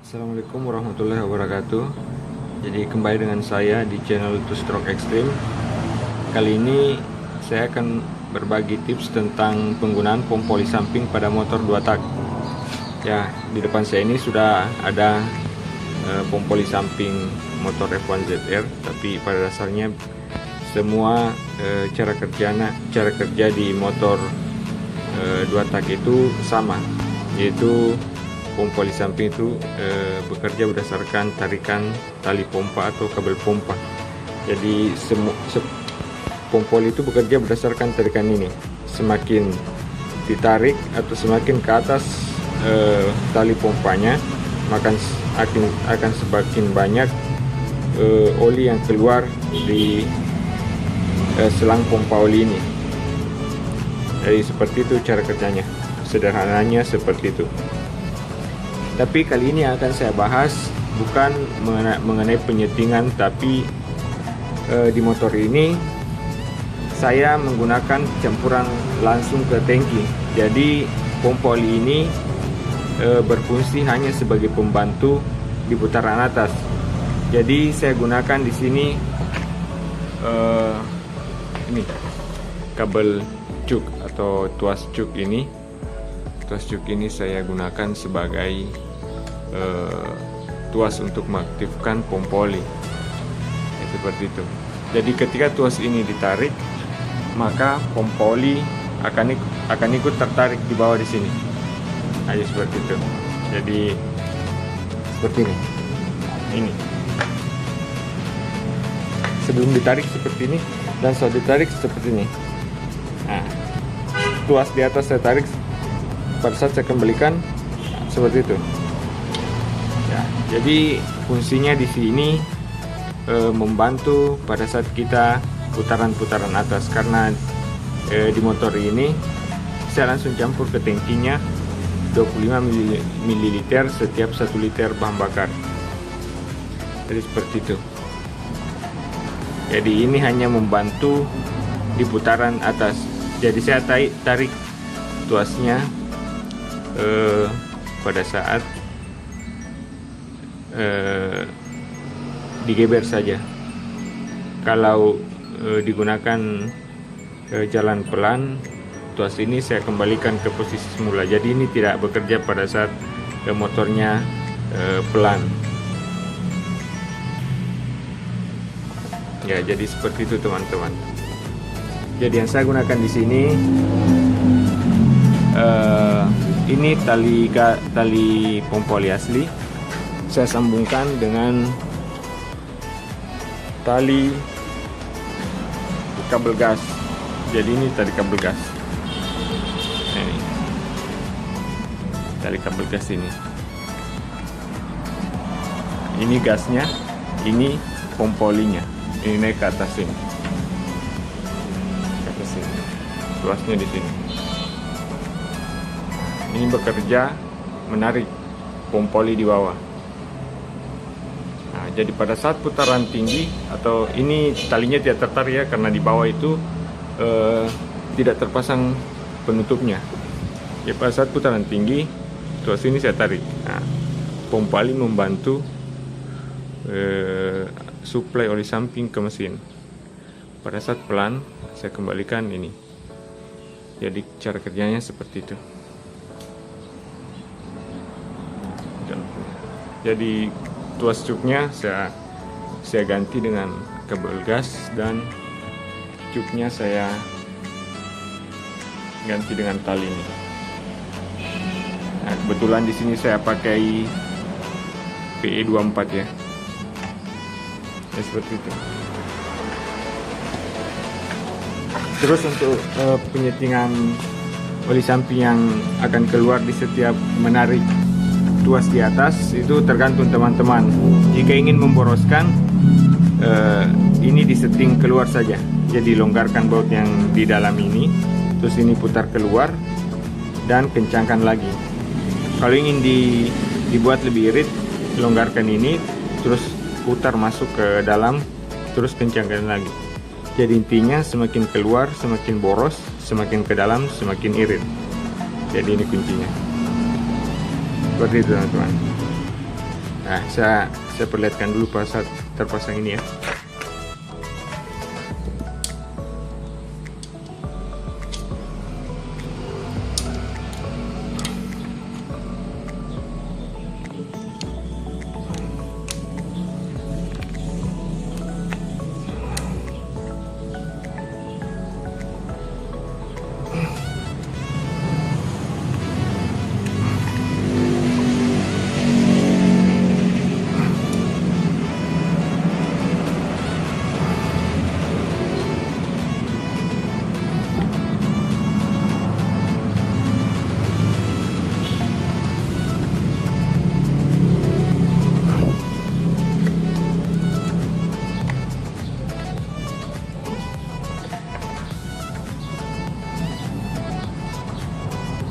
Assalamualaikum warahmatullahi wabarakatuh. Jadi kembali dengan saya di channel Two Stroke Extreme. Kali ini saya akan berbagi tips tentang penggunaan pompa oli samping pada motor 2 tak. Ya, di depan saya ini sudah ada pompa oli samping motor F1 ZR, tapi pada dasarnya semua cara kerja di motor 2 tak itu sama, yaitu pompa oli samping itu bekerja berdasarkan tarikan tali pompa atau kabel pompa. Jadi pompa oli itu bekerja berdasarkan tarikan ini. Semakin ditarik atau semakin ke atas tali pompanya, maka akan semakin banyak oli yang keluar di selang pompa oli ini. Jadi seperti itu cara kerjanya. Sederhananya seperti itu. Tapi kali ini yang akan saya bahas bukan mengenai penyetingan, tapi di motor ini saya menggunakan campuran langsung ke tangki. Jadi pompa oli ini berfungsi hanya sebagai pembantu di putaran atas. Jadi saya gunakan di sini ini kabel cuk atau tuas cuk ini. Tuas cuk ini saya gunakan sebagai tuas untuk mengaktifkan pompa oli. Seperti itu. Jadi ketika tuas ini ditarik, maka pompa oli akan ikut tertarik di bawah di sini. Aja seperti itu. Jadi seperti ini. Ini. Sebelum ditarik seperti ini, dan setelah ditarik seperti ini. Nah, tuas di atas saya tarik, pada saat saya kembalikan seperti itu. Ya, jadi fungsinya di sini membantu pada saat kita putaran-putaran atas, karena di motor ini saya langsung campur ke tangkinya 25 ml setiap 1 liter bahan bakar. Jadi seperti itu. Jadi ini hanya membantu di putaran atas. Jadi saya tarik tuasnya pada saat digeber saja. Kalau digunakan jalan pelan, tuas ini saya kembalikan ke posisi semula. Jadi ini tidak bekerja pada saat motornya pelan. Ya, jadi seperti itu teman-teman. Jadi yang saya gunakan di sini ini tali pompa oli asli. Saya sambungkan dengan tali kabel gas. Jadi ini tali kabel gas. Ini tali kabel gas ini. Ini gasnya, ini pompa olinya. Ini naik ke atas sini. Ke atas sini. Tuasnya di sini. Ini bekerja menarik pompa oli di bawah. Nah, jadi pada saat putaran tinggi, atau ini talinya tidak tertarik ya, karena di bawah itu tidak terpasang penutupnya. Ya, pada saat putaran tinggi, tuas ini saya tarik. Nah, pompa oli membantu suplai oli samping ke mesin. Pada saat pelan, saya kembalikan ini. Jadi cara kerjanya seperti itu. Jadi tuas cuknya saya ganti dengan kabel gas, dan cuknya saya ganti dengan tali ini. Nah, kebetulan di sini saya pakai PE24 ya. Ya, seperti itu. Terus untuk penyetingan oli samping yang akan keluar di setiap menarik tuas di atas, itu tergantung teman-teman. Jika ingin memboroskan, ini disetting keluar saja. Jadi longgarkan baut yang di dalam ini, terus ini putar keluar dan kencangkan lagi. Kalau ingin dibuat lebih irit, longgarkan ini, terus putar masuk ke dalam, terus kencangkan lagi. Jadi intinya semakin keluar semakin boros, semakin ke dalam semakin irit. Jadi ini kuncinya. Seperti itu teman-teman. Nah, saya perlihatkan dulu pada saat terpasang ini ya.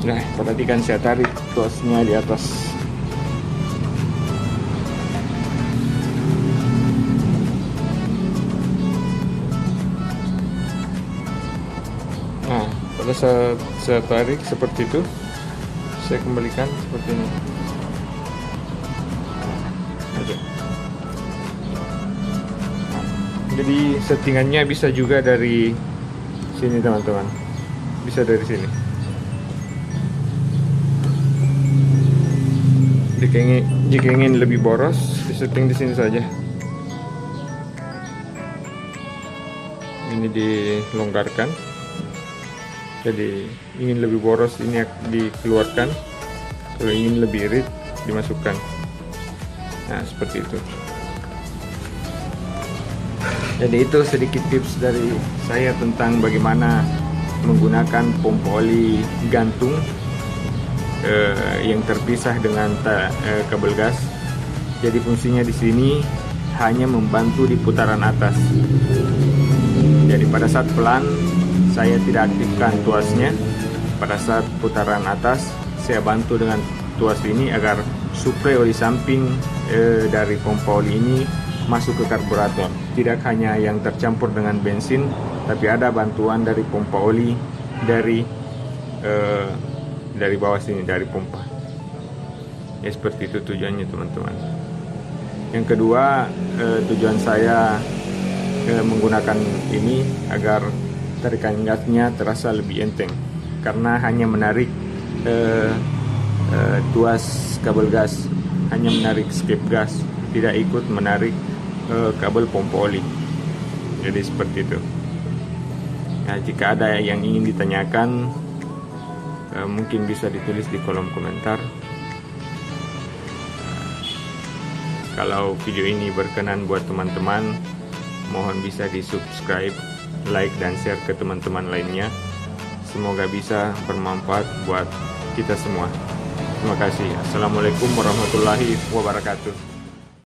Nah, perhatikan saya tarik tuasnya di atas. Nah, pada saat saya tarik seperti itu, saya kembalikan seperti ini. Oke. Nah, jadi settingannya bisa juga dari sini teman-teman, bisa dari sini. Jika ingin lebih boros, disetting di sini saja. Ini dilonggarkan. Jadi ingin lebih boros ini dikeluarkan. Kalau ingin lebih irit dimasukkan. Nah, seperti itu. Jadi itu sedikit tips dari saya tentang bagaimana menggunakan pompa oli gantung yang terpisah dengan kabel gas. Jadi fungsinya di sini hanya membantu di putaran atas. Jadi pada saat pelan saya tidak aktifkan tuasnya. Pada saat putaran atas saya bantu dengan tuas ini agar suplai oli samping dari pompa oli ini masuk ke karburator. Tidak hanya yang tercampur dengan bensin, tapi ada bantuan dari pompa oli dari bawah sini, dari pompa. Ya seperti itu tujuannya teman-teman. Yang kedua, tujuan saya menggunakan ini agar tarikan gasnya terasa lebih enteng, karena hanya menarik tuas kabel gas, hanya menarik skep gas, tidak ikut menarik kabel pompa oli. Jadi seperti itu. Nah, jika ada yang ingin ditanyakan, mungkin bisa ditulis di kolom komentar. Kalau video ini berkenan buat teman-teman, mohon bisa di subscribe, like, dan share ke teman-teman lainnya. Semoga bisa bermanfaat buat kita semua. Terima kasih. Assalamualaikum warahmatullahi wabarakatuh.